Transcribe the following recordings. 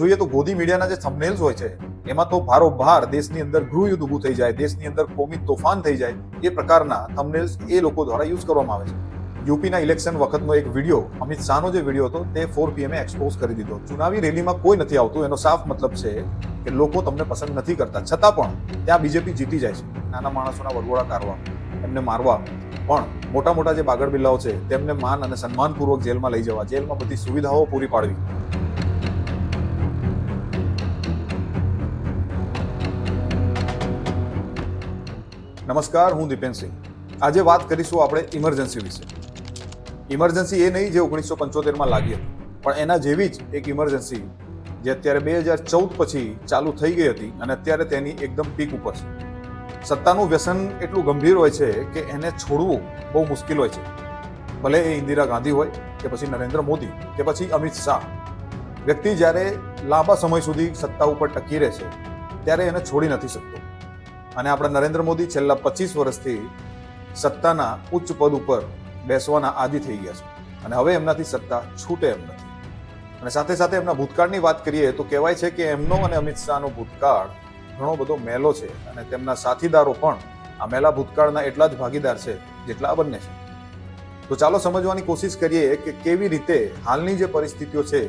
જોઈએ તો ગોદી મીડિયાના જે થંબનેલ્સ હોય છે એમાં તો ભારોભાર દેશની અંદર ગૃહયુદ્ધ ઊભું થઈ જાય, દેશની અંદર કોમી તોફાન થઈ જાય એ પ્રકારના થંબનેલ્સ એ લોકો દ્વારા યુઝ કરવામાં આવે છે. યુપીના ઇલેક્શન વખતનો એક વિડીયો, અમિત શાહનો જે વિડીયો હતો તે 4 PM એક્સપોઝ કરી દીધો. ચુનાવી રેલીમાં કોઈ નથી આવતું, એનો સાફ મતલબ છે કે લોકો તમને પસંદ નથી કરતા, છતાં પણ ત્યાં બીજેપી જીતી જાય છે. નાના માણસોના વરઘોડા કાઢવા, એમને મારવા, પણ મોટા મોટા જે બાગડ બિલ્લાઓ છે તેમને માન અને સન્માનપૂર્વક જેલમાં લઈ જવા, જેલમાં બધી સુવિધાઓ પૂરી પાડવી. નમસ્કાર, હું દીપેનસિંહ. આજે વાત કરીશું આપણે ઇમરજન્સી વિશે. ઇમરજન્સી એ નહીં જે 1975માં લાગી હતી, પણ એના જેવી જ એક ઇમરજન્સી જે અત્યારે 2014 પછી ચાલુ થઈ ગઈ હતી અને અત્યારે તેની એકદમ પીક ઉપર છે. સત્તાનું વ્યસન એટલું ગંભીર હોય છે કે એને છોડવું બહુ મુશ્કેલ હોય છે. ભલે એ ઇન્દિરા ગાંધી હોય કે પછી નરેન્દ્ર મોદી કે પછી અમિત શાહ. વ્યક્તિ જ્યારે લાંબા સમય સુધી સત્તા ઉપર ટકી રહે છે ત્યારે એને છોડી નથી શકતો. અને આપણા નરેન્દ્ર મોદી છેલ્લા 25 વર્ષથી સત્તાના ઉચ્ચ પદ ઉપર બેસવાના આદિ થઈ ગયા છે અને હવે એમનાથી સત્તા છૂટે એમ નથી. અને સાથે સાથે એમના ભૂતકાળની વાત કરીએ તો કહેવાય છે કે એમનો અને અમિત શાહનો ભૂતકાળ ઘણો બધો મેલો છે અને તેમના સાથીદારો પણ આ મેલા ભૂતકાળના એટલા જ ભાગીદાર છે જેટલા આ બંને છે. તો ચાલો સમજવાની કોશિશ કરીએ કે કેવી રીતે હાલની જે પરિસ્થિતિઓ છે,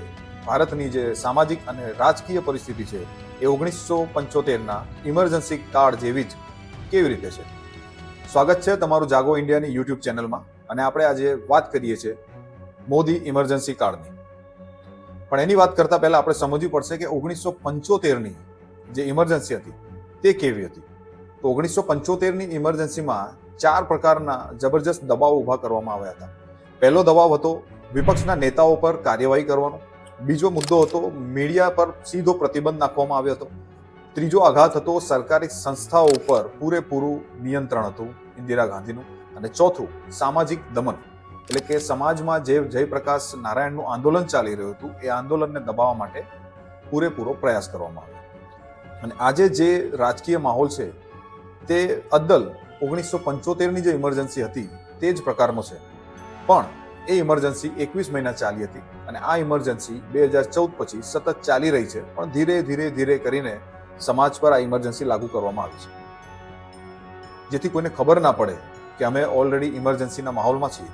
ભારતની જે સામાજિક અને રાજકીય પરિસ્થિતિ છે એ 1975ના ઇમરજન્સી કાળ જેવી જ કેવી રીતે છે. સ્વાગત છે તમારું જાગો ઇન્ડિયાની યુટ્યુબ ચેનલમાં. અને આપણે આજે વાત કરીએ છીએ મોદી ઇમરજન્સી કાળની. પણ એની વાત કરતા પહેલા આપણે સમજવું પડશે કે 1975ની જે ઇમરજન્સી હતી તે કેવી હતી. તો 1975ની ઇમરજન્સીમાં 4 પ્રકારના જબરજસ્ત દબાવ ઊભા કરવામાં આવ્યા હતા. પહેલો દબાવ હતો વિપક્ષના નેતાઓ પર કાર્યવાહી કરવાનો. બીજો મુદ્દો હતો મીડિયા પર સીધો પ્રતિબંધ નાખવામાં આવ્યો હતો. ત્રીજો આઘાત હતો સરકારી સંસ્થાઓ ઉપર પૂરેપૂરું નિયંત્રણ હતું ઇન્દિરા ગાંધીનું. અને ચોથું સામાજિક દમન, એટલે કે સમાજમાં જે જયપ્રકાશ નારાયણનું આંદોલન ચાલી રહ્યું હતું એ આંદોલનને દબાવવા માટે પૂરેપૂરો પ્રયાસ કરવામાં આવ્યો. અને આજે જે રાજકીય માહોલ છે તે અદ્દલ 1975ની જે ઇમરજન્સી હતી તે જ પ્રકારનો છે. પણ એ ઇમરજન્સી 21 મહિના ચાલી હતી અને આ ઇમરજન્સી 2014 પછી સતત ચાલી રહી છે. પણ ધીરે ધીરે કરીને સમાજ પર આ ઇમરજન્સી લાગુ કરવામાં આવી છે, જેથી કોઈને ખબર ના પડે કે અમે ઓલરેડી ઇમરજન્સીના માહોલમાં છીએ.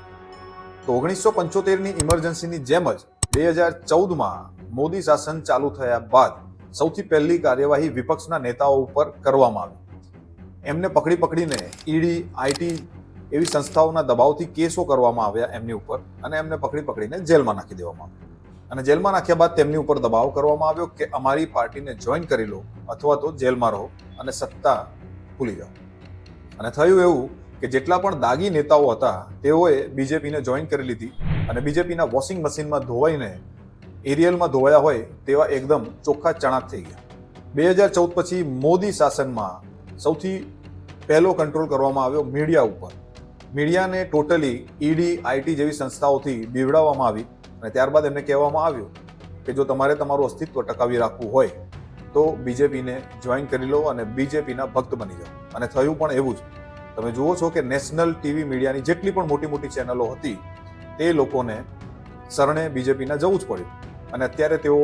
તો 1975ની ઇમરજન્સીની જેમ જ 2014માં મોદી શાસન ચાલુ થયા બાદ સૌથી પહેલી કાર્યવાહી વિપક્ષના નેતાઓ ઉપર કરવામાં આવી. એમને પકડીને ઈડી, આઈટી એવી સંસ્થાઓના દબાવથી કેસો કરવામાં આવ્યા એમની ઉપર અને એમને પકડીને જેલમાં નાખી દેવામાં આવ્યા. અને જેલમાં નાખ્યા બાદ તેમની ઉપર દબાવ કરવામાં આવ્યો કે અમારી પાર્ટીને જોઈન કરી લો અથવા તો જેલમાં રહો અને સત્તા ભૂલી જાઓ. અને થયું એવું કે જેટલા પણ દાગી નેતાઓ હતા તેઓએ બીજેપીને જોઈન કરી લીધી અને બીજેપીના વોશિંગ મશીનમાં ધોવાઈને એરિયલમાં ધોવાયા હોય તેવા એકદમ ચોખ્ખા ચણાક થઈ ગયા. 2014 પછી મોદી શાસનમાં સૌથી પહેલો કંટ્રોલ કરવામાં આવ્યો મીડિયા ઉપર. મીડિયાને ટોટલી ઈડી, આઈટી જેવી સંસ્થાઓથી બીવડાવવામાં આવી અને ત્યારબાદ એમને કહેવામાં આવ્યું કે જો તમારે તમારું અસ્તિત્વ ટકાવી રાખવું હોય તો બીજેપીને જોઈન કરી લો અને બીજેપીના ભક્ત બની જાઓ. અને થયું પણ એવું જ. તમે જુઓ છો કે નેશનલ ટીવી મીડિયાની જેટલી પણ મોટી ચેનલો હતી તે લોકોને શરણે બીજેપીના જવું જ પડ્યું. અને અત્યારે તેઓ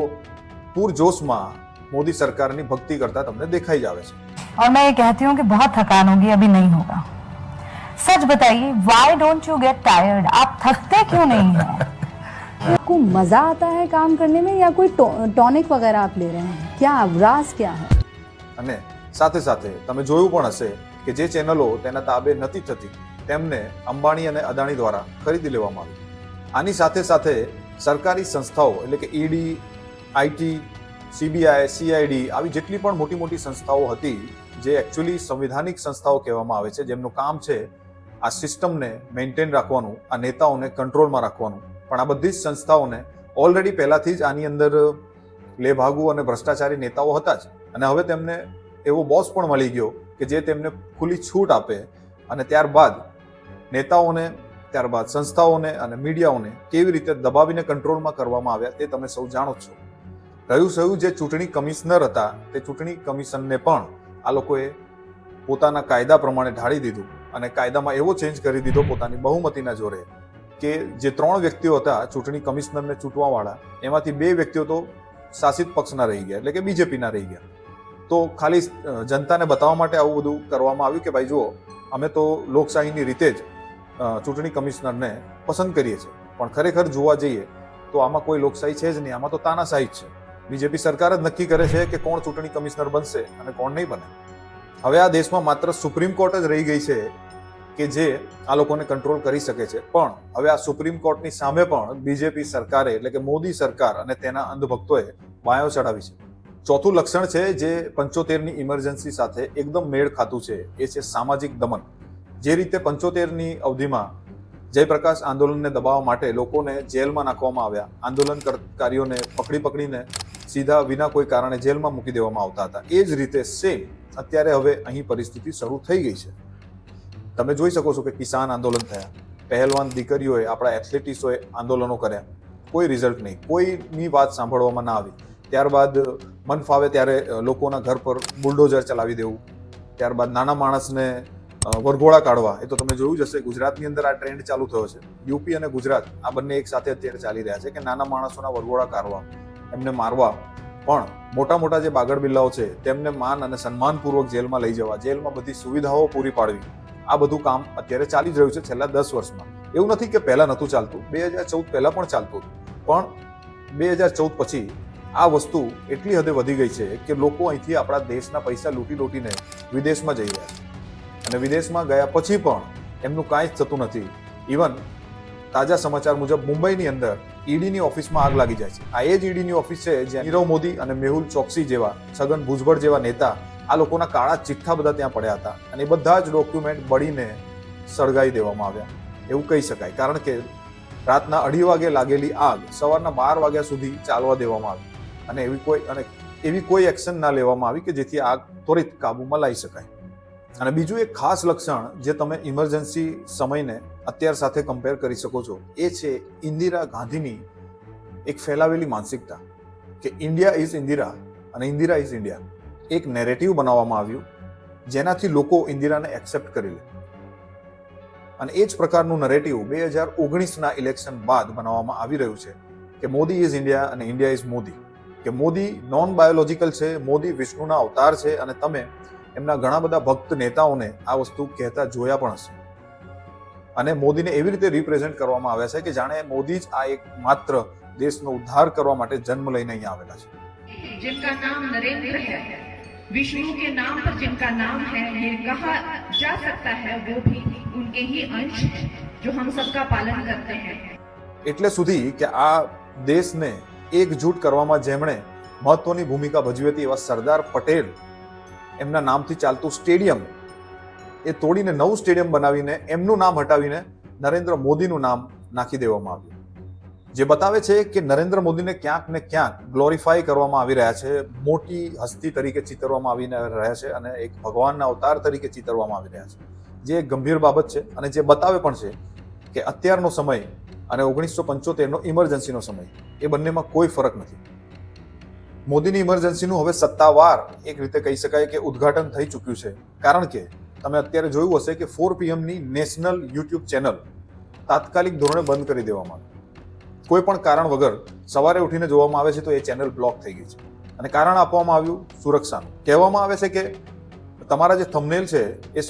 પૂરજોશમાં મોદી સરકારની ભક્તિ કરતા તમને દેખાઈ જ આવે છે. और मैं ये कहती हूँ कि बहुत थकान होगी, अभी नहीं होगा. सच बताइए, why don't you get tired? आप थकते क्यों नहीं हैं? आपको मजा आता है काम करने में या कोई टॉनिक वगैरह आप ले रहे हैं? क्या राज क्या है? અને સાથે સાથે તમે જોયું પણ હશે કે જે ચેનલો તેના તાબે નથી થતી તેમને અંબાણી અને અદાણી દ્વારા ખરીદી લેવામાં આવી. આની સાથે સાથે સરકારી સંસ્થાઓ એટલે કે ઈડી, આઈટી, સીબીઆઈ, સીઆઈડી આવી જેટલી પણ મોટી સંસ્થાઓ હતી જે એકચ્યુઅલી સંવિધાનિક સંસ્થાઓ કહેવામાં આવે છે, જેમનું કામ છે આ સિસ્ટમને મેન્ટેન રાખવાનું, આ નેતાઓને કંટ્રોલમાં રાખવાનું. પણ આ બધી જ સંસ્થાઓને ઓલરેડી પહેલાથી જ આની અંદર લેભાગુ અને ભ્રષ્ટાચારી નેતાઓ હતા જ. અને હવે તેમને એવો બોસ પણ મળી ગયો કે જે તેમને ખુલ્લી છૂટ આપે અને ત્યારબાદ નેતાઓને, ત્યારબાદ સંસ્થાઓને અને મીડિયાઓને કેવી રીતે દબાવીને કંટ્રોલમાં કરવામાં આવ્યા તે તમે સૌ જાણો છો. રહ્યું જે ચૂંટણી કમિશનર હતા તે ચૂંટણી કમિશનને પણ આ લોકોએ પોતાના કાયદા પ્રમાણે ઢાળી દીધું અને કાયદામાં એવો ચેન્જ કરી દીધો પોતાની બહુમતીના જોરે કે જે 3 વ્યક્તિઓ હતા ચૂંટણી કમિશનરને ચૂંટવાવાળા, એમાંથી 2 વ્યક્તિઓ તો શાસિત પક્ષના રહી ગયા, એટલે કે બીજેપીના રહી ગયા. તો ખાલી જનતાને બતાવવા માટે આવું બધું કરવામાં આવ્યું કે ભાઈ જુઓ, અમે તો લોકશાહીની રીતે જ ચૂંટણી કમિશનરને પસંદ કરીએ છીએ, પણ ખરેખર જોવા જઈએ તો આમાં કોઈ લોકશાહી છે જ નહીં, આમાં તો તાનાશાહી જ છે. બીજેપી સરકાર જ નક્કી કરે છે કે કોણ ચૂંટણી કમિશનર બનશે અને કોણ નહીં બને. હવે આ દેશમાં માત્ર સુપ્રીમ કોર્ટ જ રહી ગઈ છે કે જે આ લોકોને કંટ્રોલ કરી શકે છે, પણ હવે આ સુપ્રીમ કોર્ટની સામે પણ બીજેપી સરકારે એટલે કે મોદી સરકાર અને તેના અંધભક્તોએ બાયો ચડાવી છે. ચોથું લક્ષણ છે જે 75ની ઇમરજન્સી સાથે એકદમ મેળ ખાતું છે, એ છે સામાજિક દમન. જે રીતે 75ની અવધિમાં જયપ્રકાશ આંદોલનને દબાવવા માટે લોકોને જેલમાં નાખવામાં આવ્યા, આંદોલનકારીઓને પકડીને સીધા વિના કોઈ કારણે જેલમાં મૂકી દેવામાં આવતા હતા, એ જ રીતે સેમ અત્યારે હવે અહીં પરિસ્થિતિ શરૂ થઈ ગઈ છે. તમે જોઈ શકો છો કે કિસાન આંદોલન થયા, પહેલવાન દીકરીઓએ, આપણા એથ્લેટિક્સોએ આંદોલનો કર્યા, કોઈ રિઝલ્ટ નહીં, કોઈની વાત સાંભળવામાં ના આવી. ત્યારબાદ મન ફાવે ત્યારે લોકોના ઘર પર બુલડોઝર ચલાવી દેવું, ત્યારબાદ નાના માણસને વરઘોડા કાઢવા. એ તો તમે જોયું જ હશે, ગુજરાતની અંદર આ ટ્રેન્ડ ચાલુ થયો છે. યુપી અને ગુજરાત આ બંને એક સાથે અત્યારે ચાલી રહ્યા છે કે નાના માણસોના વરઘોડા કાઢવા, એમને મારવા, પણ મોટા જે બાગડ બિલ્લાઓ છે તેમને માન અને સન્માનપૂર્વક જેલમાં લઈ જવા, જેલમાં બધી સુવિધાઓ પૂરી પાડવી, આ બધું કામ અત્યારે ચાલી જ રહ્યું છે છેલ્લા 10 વર્ષમાં. એવું નથી કે પહેલા નહોતું ચાલતું, 2014 પહેલા પણ ચાલતું હતું, પણ 2014 પછી આ વસ્તુ એટલી હદે વધી ગઈ છે કે લોકો અહીંથી આપણા દેશના પૈસા લૂંટીને વિદેશમાં જઈ રહ્યા છે, અને વિદેશમાં ગયા પછી પણ એમનું કાંઈ જ થતું નથી. ઇવન તાજા સમાચાર મુજબ મુંબઈની અંદર ઈડીની ઓફિસમાં આગ લાગી જાય છે. આ એ જ ઈડીની ઓફિસ છે જ્યાં નીરવ મોદી અને મેહુલ ચોકસી જેવા, છગન ભુજબળ જેવા નેતા, આ લોકોના કાળા ચિઠ્ઠા બધા ત્યાં પડ્યા હતા, અને એ બધા જ ડોક્યુમેન્ટ બળીને સળગાવી દેવામાં આવ્યા એવું કહી શકાય. કારણ કે રાતના 2:30 વાગે લાગેલી આગ સવારના 12 વાગ્યા સુધી ચાલવા દેવામાં આવી, અને એવી કોઈ એક્શન ના લેવામાં આવી કે જેથી આગ ત્વરિત કાબૂમાં લાવી શકાય. અને બીજું એક ખાસ લક્ષણ જે તમે ઇમરજન્સી સમયને અત્યાર સાથે કમ્પેર કરી શકો છો, એ છે ઇન્દિરા ગાંધીની એક ફેલાવેલી માનસિકતા કે ઇન્ડિયા ઇઝ ઇન્દિરા અને ઇન્દિરા ઇઝ ઇન્ડિયા. એક નેરેટિવ બનાવવામાં આવ્યું જેનાથી લોકો ઇન્દિરાને એક્સેપ્ટ કરી લે, અને એ જ પ્રકારનું નરેટિવ 2019ના ઇલેક્શન બાદ બનાવવામાં આવી રહ્યું છે કે મોદી ઇઝ ઇન્ડિયા અને ઇન્ડિયા ઇઝ મોદી, કે મોદી નોન બાયોલોજિકલ છે, મોદી વિષ્ણુના અવતાર છે, અને તમે એમના ઘણા બધા ભક્ત નેતાઓને આ વસ્તુ કહેતા જોયા પણ હશે. અને મોદીને એવી રીતે રિપ્રેઝેન્ટ કરવામાં આવ્યા છે કે જાણે મોદી જ આ એક માત્ર દેશનો ઉદ્ધાર કરવા માટે જન્મ લઈને અહીંયા આવેલા છે. जिनका नाम नरेंद्र है, विष्णु के नाम पर जिनका नाम है, ये कहा जा सकता है वो भी उनके ही अंश हैं जो हम सबका पालन करते हैं. એટલે સુધી કે આ દેશને એકજૂટ કરવામાં જેમણે મહત્વની ભૂમિકા ભજવી હતી એવા સરદાર પટેલ એમના નામથી ચાલતું સ્ટેડિયમ એ તોડીને નવું સ્ટેડિયમ બનાવીને એમનું નામ હટાવીને નરેન્દ્ર મોદીનું નામ નાખી દેવામાં આવ્યું, જે બતાવે છે કે નરેન્દ્ર મોદીને ક્યાંક ને ક્યાંક ગ્લોરીફાઈ કરવામાં આવી રહ્યા છે, મોટી હસ્તી તરીકે ચિતરવામાં આવી રહ્યા છે, અને એક ભગવાનના અવતાર તરીકે ચિતરવામાં આવી રહ્યા છે, જે એક ગંભીર બાબત છે, અને જે બતાવે પણ છે કે અત્યારનો સમય અને 1975નો ઇમરજન્સીનો સમય એ બંનેમાં કોઈ ફરક નથી. મોદીની ઇમરજન્સીનું હવે સત્તાવાર એક રીતે કહી શકાય કે ઉદ્ઘાટન થઈ ચૂક્યું છે, કારણ કે તમે અત્યારે જોયું હશે કે 4 PM નેશનલ યુટ્યુબ ચેનલ તાત્કાલિક ધોરણે બંધ કરી દેવામાં આવી. કોઈ પણ કારણ વગર સવારે ઉઠીને જોવામાં આવે છે તો એ ચેનલ બ્લોક થઈ ગઈ છે, અને કારણ આપવામાં આવ્યું સુરક્ષાનું. કહેવામાં આવે છે કે તમારા જે થંબનેલ છે એ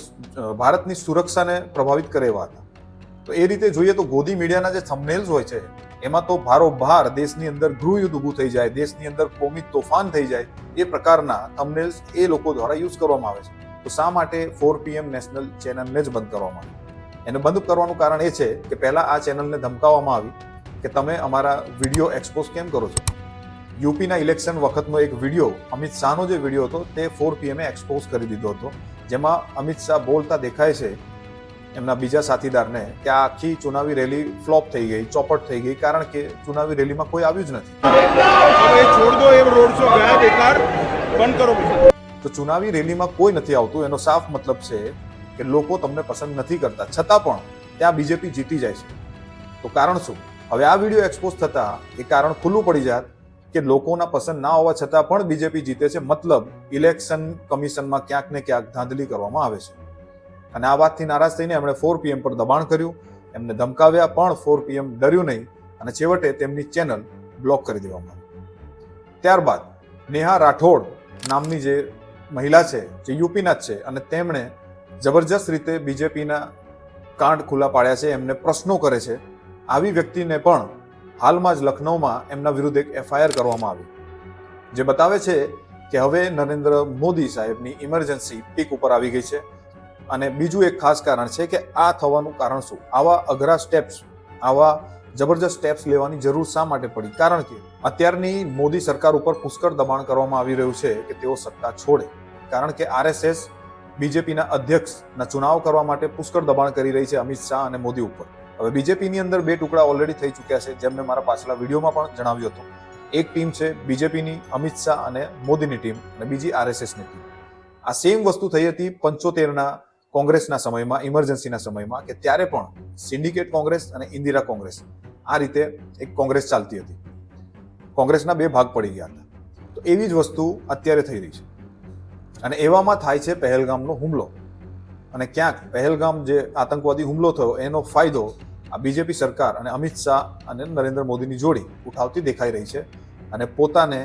ભારતની સુરક્ષાને પ્રભાવિત કરે એવા હતા. તો એ રીતે જોઈએ તો ગોદી મીડિયાના જે થંબનેલ્સ હોય છે એમાં તો ભારોભાર દેશની અંદર ગૃહયુદ્ધ ઊભું થઈ જાય, દેશની અંદર કોમી તોફાન થઈ જાય, એ પ્રકારના થંબનેલ્સ એ લોકો દ્વારા યુઝ કરવામાં આવે છે. તો શા માટે 4 PM નેશનલ ચેનલને જ બંધ કરવામાં આવી? એને બંધ કરવાનું કારણ એ છે કે પહેલા આ ચેનલને ધમકાવવામાં આવી કે તમે અમારા વિડીયો એક્સપોઝ કેમ કરો છો. યુપીના ઇલેક્શન વખતનો એક વિડીયો, અમિત શાહનો જે વિડીયો હતો તે 4 PM એક્સપોઝ કરી દીધો હતો, જેમાં અમિત શાહ બોલતા દેખાય છે એમના બીજા સાથીદારને કે આ આખી ચુનાવી રેલી ફ્લોપ થઈ ગઈ, ચોપટ થઈ ગઈ, કારણ કે ચુનાવી રેલીમાં કોઈ આવ્યું જ નથી. તો ચુનાવી રેલીમાં કોઈ નથી આવતું એનો સાફ મતલબ છે કે લોકો તમને પસંદ નથી કરતા, છતાં પણ ત્યાં બીજેપી જીતી જાય છે. તો કારણ શું? હવે આ વિડીયો એક્સપોઝ થતા એ કારણ ખુલ્લું પડી જાત કે લોકોના પસંદ ના હોવા છતાં પણ બીજેપી જીતે છે, મતલબ ઇલેક્શન કમિશનમાં ક્યાંક ને ક્યાંક ધાંધલી કરવામાં આવે છે. અને આ વાતથી નારાજ થઈને એમણે 4 PM પર દબાણ કર્યું, એમને ધમકાવ્યા, પણ 4 PM ડર્યું નહીં, અને છેવટે તેમની ચેનલ બ્લોક કરી દેવામાં આવી. ત્યારબાદ નેહા રાઠોડ નામની જે મહિલા છે, જે યુપીના જ છે, અને તેમણે જબરજસ્ત રીતે બીજેપીના કાંડ ખુલ્લા પાડ્યા છે, એમને પ્રશ્નો કરે છે. આવી વ્યક્તિને પણ હાલમાં જ લખનૌમાં એમના વિરુદ્ધ એક FIR કરવામાં આવી, જે બતાવે છે કે હવે નરેન્દ્ર મોદી સાહેબની ઇમરજન્સી પીક ઉપર આવી ગઈ છે. અને બીજું એક ખાસ કારણ છે કે આ થવાનું કારણ શું, આવા અઘરા સ્ટેપ્સ, આવા જબરજસ્ત સ્ટેપ્સ લેવાની જરૂર શા માટે પડી? કારણ કે અત્યારની મોદી સરકાર ઉપર પુષ્કળ દબાણ કરવામાં આવી રહ્યું છે કે તેઓ સત્તા છોડે. કારણ કે RSS બીજેપીના અધ્યક્ષના ચુનાવ કરવા માટે પુષ્કળ દબાણ કરી રહી છે અમિત શાહ અને મોદી ઉપર. હવે બીજેપીની અંદર બે ટુકડા ઓલરેડી થઈ ચૂક્યા છે, જેમ મેં મારા પાછલા વિડીયોમાં પણ જણાવ્યું હતું. એક ટીમ છે બીજેપીની, અમિત શાહ અને મોદીની ટીમ, અને બીજી RSSની ટીમ. આ સેમ વસ્તુ થઈ હતી 75ના કોંગ્રેસના સમયમાં, ઇમરજન્સીના સમયમાં, કે ત્યારે પણ સિન્ડિકેટ કોંગ્રેસ અને ઇન્દિરા કોંગ્રેસ, આ રીતે એક કોંગ્રેસ ચાલતી હતી. કોંગ્રેસના બે ભાગ પડી ગયા હતા. તો એવી જ વસ્તુ અત્યારે થઈ રહી છે. અને એવામાં થાય છે પહેલગામનો હુમલો. અને ક્યાંક પહેલગામ જે આતંકવાદી હુમલો થયો એનો ફાયદો આ બીજેપી સરકાર અને અમિત શાહ અને નરેન્દ્ર મોદીની જોડી ઉઠાવતી દેખાઈ રહી છે, અને પોતાને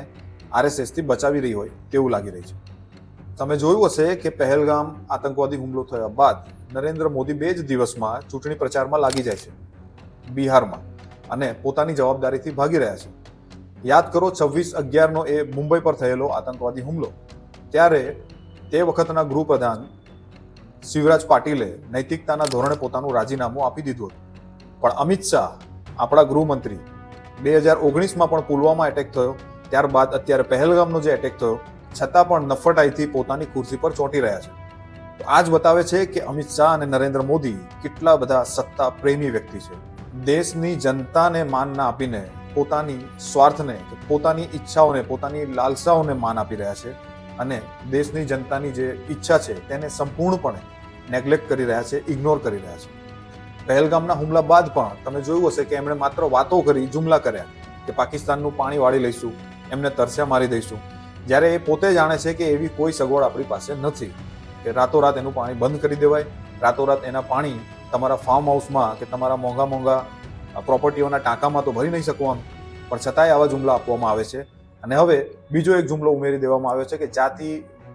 RSSથી બચાવી રહી હોય તેવું લાગી રહી છે. તમે જોયું હશે કે પહેલગામ આતંકવાદી હુમલો થયા બાદ નરેન્દ્ર મોદી 2 જ દિવસમાં ચૂંટણી પ્રચારમાં લાગી જાય છે બિહારમાં, અને પોતાની જવાબદારીથી ભાગી રહ્યા છે. યાદ કરો 26/11નો એ મુંબઈ પર થયેલો આતંકવાદી હુમલો. ત્યારે તે વખતના ગૃહપ્રધાન શિવરાજ પાટીલે નૈતિકતાના ધોરણે પોતાનું રાજીનામું આપી દીધું હતું. પણ અમિત શાહ, આપણા ગૃહમંત્રી, 2019માં પણ પુલવામા એટેક થયો, ત્યારબાદ અત્યારે પહેલગામનો જે એટેક થયો, છતાં પણ નફટાઈથી પોતાની ખુરશી પર ચોંટી રહ્યા છે. તો આ જ બતાવે છે કે અમિત શાહ અને નરેન્દ્ર મોદી કેટલા બધા સત્તા પ્રેમી વ્યક્તિ છે. દેશની જનતાને માન ના આપીને પોતાની સ્વાર્થને, પોતાની ઈચ્છાઓને, પોતાની લાલસાઓને માન આપી રહ્યા છે, અને દેશની જનતાની જે ઈચ્છા છે તેને સંપૂર્ણપણે નેગ્લેક્ટ કરી રહ્યા છે, ઇગ્નોર કરી રહ્યા છે. પહેલગામના હુમલા બાદ પણ તમે જોયું હશે કે એમણે માત્ર વાતો કરી, જુમલા કર્યા કે પાકિસ્તાનનું પાણી વાળી લઈશું, એમને તરસ્યા મારી દઈશું, જ્યારે એ પોતે જાણે છે કે એવી કોઈ સગવડ આપણી પાસે નથી કે રાતોરાત એનું પાણી બંધ કરી દેવાય, રાતોરાત એના પાણી તમારા ફાર્મ હાઉસમાં કે તમારા મોંઘા મોંઘા પ્રોપર્ટીઓના ટાંકામાં તો ભરી નહીં શકવાનું. પણ છતાંય આવા જુમલા આપવામાં આવે છે. અને હવે બીજો એક જુમલો ઉમેરી દેવામાં આવ્યો છે કે જાતિ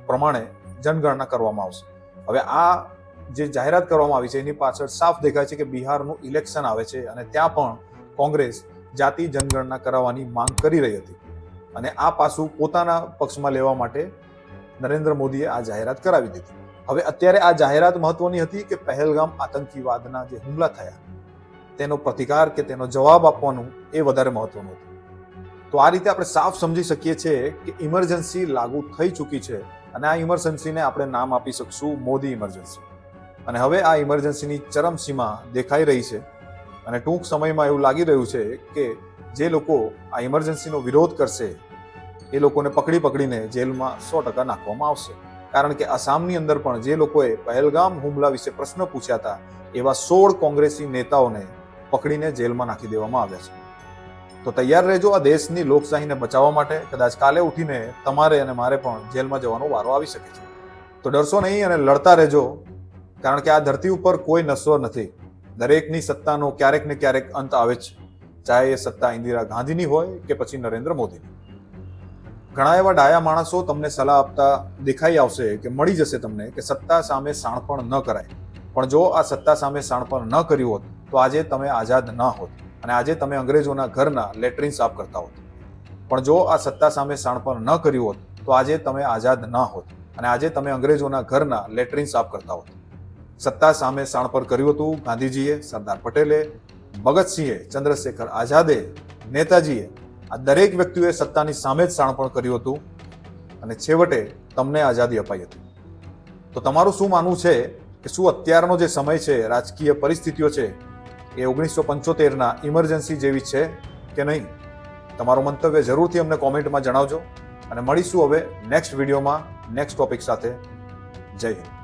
પ્રમાણે જનગણના કરવામાં આવશે. હવે આ જે જાહેરાત કરવામાં આવી છે એની પાછળ સાફ દેખાય છે કે બિહારનું ઇલેક્શન આવે છે, અને ત્યાં પણ કોંગ્રેસ જાતિ જનગણના કરાવવાની માંગ કરી રહી હતી. અને આ પાસું પોતાના પક્ષમાં લેવા માટે નરેન્દ્ર મોદીએ આ જાહેરાત કરાવી દીધી. હવે અત્યારે આ જાહેરાત મહત્વની હતી કે પહેલગામ આતંકવાદના જે હુમલા થયા તેનો પ્રતિકાર કે તેનો જવાબ આપવાનું એ વધારે મહત્વનું હતું. તો આ રીતે આપણે સાફ સમજી શકીએ છીએ કે ઇમરજન્સી લાગુ થઈ ચૂકી છે, અને આ ઇમરજન્સીને આપણે નામ આપી શકશું મોદી ઇમરજન્સી. અને હવે આ ઇમરજન્સીની ચરમસીમા દેખાઈ રહી છે, અને ટૂંક સમયમાં એવું લાગી રહ્યું છે કે જે લોકો આ ઇમરજન્સીનો વિરોધ કરશે એ લોકોને પકડીને જેલમાં 100% નાખવામાં આવશે. કારણ કે આસામની અંદર પણ જે લોકોએ પહેલગામ હુમલા વિશે પ્રશ્ન પૂછ્યા હતા એવા 16 કોંગ્રેસી નેતાઓને પકડીને જેલમાં નાખી દેવામાં આવ્યા છે. તો તૈયાર રહેજો આ દેશની લોકશાહીને બચાવવા માટે. કદાચ કાલે ઉઠીને તમારે અને મારે પણ જેલમાં જવાનો વારો આવી શકે છે. તો ડરશો નહીં અને લડતા રહેજો, કારણ કે આ ધરતી ઉપર કોઈ નશ્વર નથી. દરેકની સત્તાનો ક્યારેક ને ક્યારેક અંત આવે છે, ચાહે એ સત્તા ઇન્દિરા ગાંધીની હોય કે પછી નરેન્દ્ર મોદીની. ઘણા એવા ડાયા માણસો તમને સલાહ આપતા દેખાઈ આવશે કે મળી જશે તમને કે સત્તા સામે શાણપણ ન કરાય. પણ જો આ સત્તા સામે શાણપણ ન કર્યું હોત તો આજે તમે આઝાદ ન હોત, અને આજે તમે અંગ્રેજોના ઘરના લેટ્રિન સાફ કરતા હોત. પણ જો આ સત્તા સામે શાણપણ ન કર્યું હોત તો આજે તમે આઝાદ ન હોત, અને આજે તમે અંગ્રેજોના ઘરના લેટ્રિન સાફ કરતા હોત. સત્તા સામે શાણપણ કર્યું હતું ગાંધીજીએ, સરદાર પટેલે, ભગતસિંહે, ચંદ્રશેખર આઝાદે, નેતાજીએ. આ દરેક વ્યક્તિઓએ સત્તાની સામે જ શાણપણ કર્યું હતું, અને છેવટે તમને આઝાદી અપાઈ હતી. તો તમારું શું માનવું છે કે શું અત્યારનો જે સમય છે, રાજકીય પરિસ્થિતિઓ છે, એ 1975ના ઇમરજન્સી જેવી છે કે નહીં? તમારું મંતવ્ય જરૂરથી અમને કોમેન્ટમાં જણાવજો, અને મળીશું હવે નેક્સ્ટ વિડીયોમાં નેક્સ્ટ ટોપિક સાથે. જય હિન્દ.